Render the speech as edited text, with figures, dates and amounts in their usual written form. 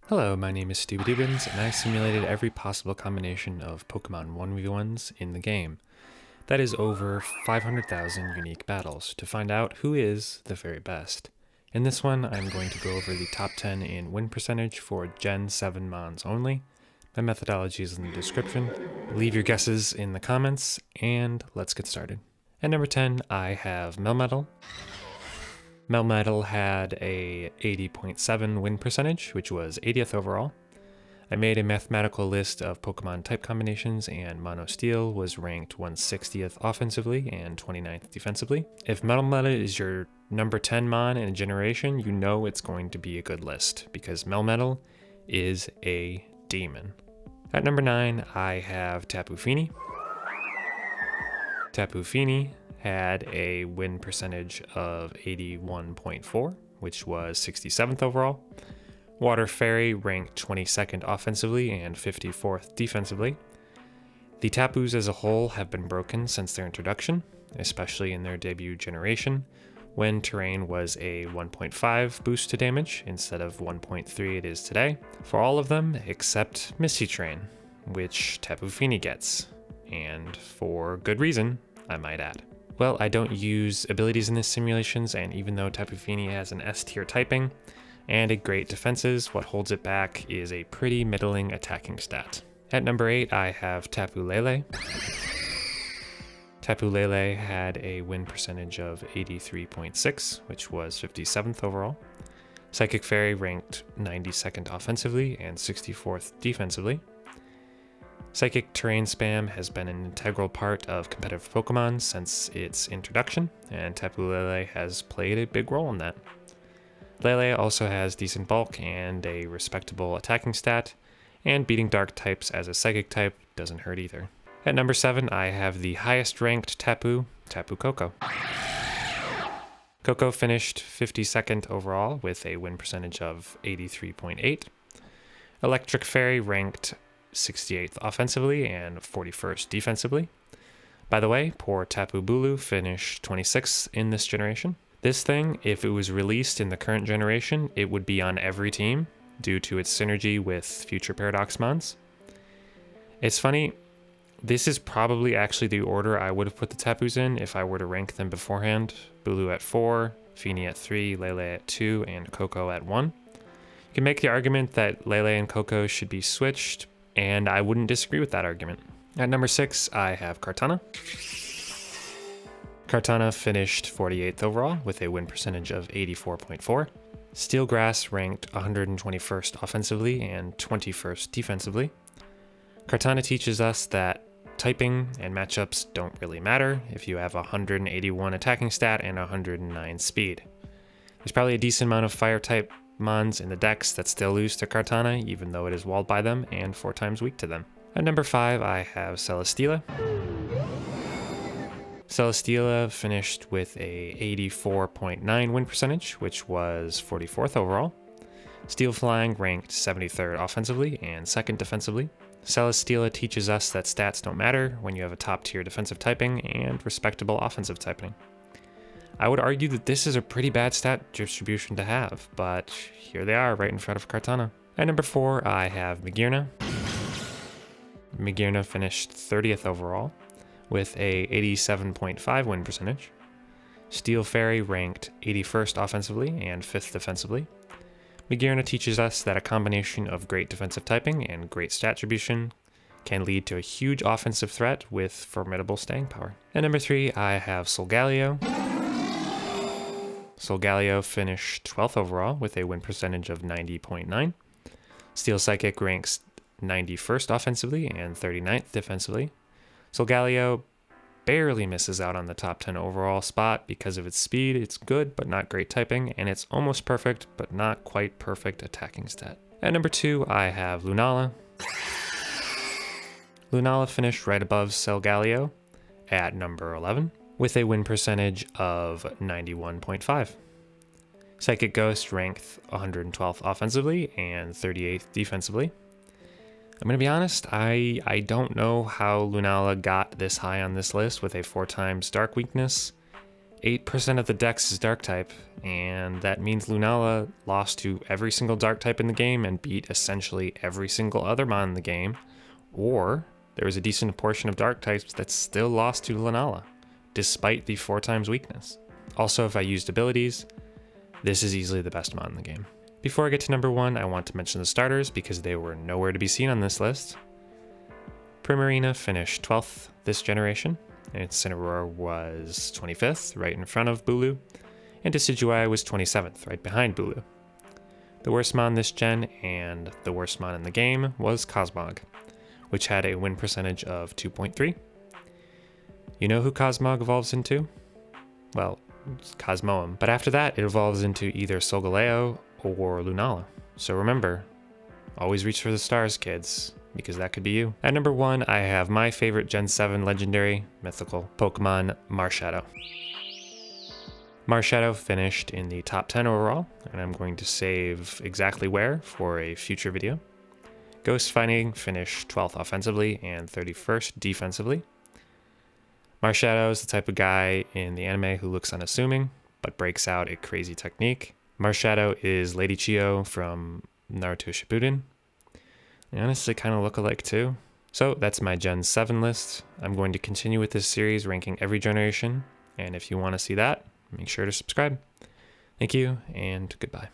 Hello, my name is Stubidubins, and I simulated every possible combination of Pokemon 1v1s in the game. That is over 500,000 unique battles to find out who is the very best. In this one, I'm going to go over the top 10 in win percentage for Gen 7 Mons only. My methodology is in the description. Leave your guesses in the comments, and let's get started. At number 10, I have Melmetal. Melmetal had a 80.7 win percentage, which was 80th overall. I made a mathematical list of Pokemon type combinations, and Mono Steel was ranked 160th offensively and 29th defensively. If Melmetal is your number 10 Mon in a generation, you know it's going to be a good list, because Melmetal is a demon. At number 9, I have Tapu Fini. Tapu Fini had a win percentage of 81.4, which was 67th overall. Water Fairy ranked 22nd offensively and 54th defensively. The Tapus as a whole have been broken since their introduction, especially in their debut generation, when terrain was a 1.5 boost to damage instead of 1.3 it is today, for all of them except Misty Terrain, which Tapu Fini gets, and for good reason, I might add. Well, I don't use abilities in these simulations, and even though Tapu Fini has an S tier typing and a great defenses, what holds it back is a pretty middling attacking stat. At number 8, I have Tapu Lele. Tapu Lele had a win percentage of 83.6, which was 57th overall. Psychic Fairy ranked 92nd offensively and 64th defensively. Psychic terrain spam has been an integral part of competitive Pokemon since its introduction, and Tapu Lele has played a big role in that. Lele also has decent bulk and a respectable attacking stat, and beating dark types as a psychic type doesn't hurt either. At number 7, I have the highest ranked Tapu Koko. Koko finished 52nd overall with a win percentage of 83.8. Electric Fairy ranked 68th offensively and 41st defensively. By the way, poor Tapu Bulu finished 26th in this generation. This thing, if it was released in the current generation, it would be on every team due to its synergy with future Paradox Mons. It's funny, this is probably actually the order I would have put the Tapus in if I were to rank them beforehand. Bulu at 4, Fini at 3, Lele at 2, and Koko at 1. You can make the argument that Lele and Koko should be switched, and I wouldn't disagree with that argument. At number 6, I have Kartana. Kartana finished 48th overall with a win percentage of 84.4. Steelgrass ranked 121st offensively and 21st defensively. Kartana teaches us that typing and matchups don't really matter if you have 181 attacking stat and 109 speed. There's probably a decent amount of fire type Mons in the decks that still lose to Kartana, even though it is walled by them and 4 times weak to them. At number 5, I have Celesteela. Celesteela finished with a 84.9 win percentage, which was 44th overall. Steel Flying ranked 73rd offensively and 2nd defensively. Celesteela teaches us that stats don't matter when you have a top tier defensive typing and respectable offensive typing. I would argue that this is a pretty bad stat distribution to have, but here they are right in front of Kartana. At number 4, I have Magearna. Magearna finished 30th overall with a 87.5 win percentage. Steel Fairy ranked 81st offensively and 5th defensively. Magearna teaches us that a combination of great defensive typing and great stat distribution can lead to a huge offensive threat with formidable staying power. At number 3, I have Solgaleo. Solgaleo finished 12th overall with a win percentage of 90.9. Steel Psychic ranks 91st offensively and 39th defensively. Solgaleo barely misses out on the top 10 overall spot because of its speed. It's good but not great typing, and it's almost perfect but not quite perfect attacking stat. At number 2, I have Lunala. Lunala finished right above Solgaleo at number 11 with a win percentage of 91.5. Psychic Ghost ranked 112th offensively and 38th defensively. I'm going to be honest, I don't know how Lunala got this high on this list with a 4 times dark weakness 8% of the dex is dark type, and that means Lunala lost to every single dark type in the game and beat essentially every single other mon in the game, or there was a decent portion of dark types that still lost to Lunala, despite the 4 times weakness. Also, if I used abilities, this is easily the best mon in the game. Before I get to number 1, I want to mention the starters because they were nowhere to be seen on this list. Primarina finished 12th this generation, and Incineroar was 25th, right in front of Bulu, and Decidueye was 27th, right behind Bulu. The worst mon this gen, and the worst mon in the game, was Cosmog, which had a win percentage of 2.3. You know who Cosmog evolves into? Well, it's Cosmoem, but after that it evolves into either Solgaleo or Lunala. So remember, always reach for the stars, kids, because that could be you. At number 1, I have my favorite Gen 7 legendary mythical Pokemon, Marshadow. Marshadow finished in the top 10 overall, and I'm going to save exactly where for a future video. Ghost Fighting finished 12th offensively and 31st defensively. Marshadow is the type of guy in the anime who looks unassuming, but breaks out a crazy technique. Marshadow is Lady Chio from Naruto Shippuden. They honestly kind of look alike too. So that's my Gen 7 list. I'm going to continue with this series ranking every generation, and if you want to see that, make sure to subscribe. Thank you, and goodbye.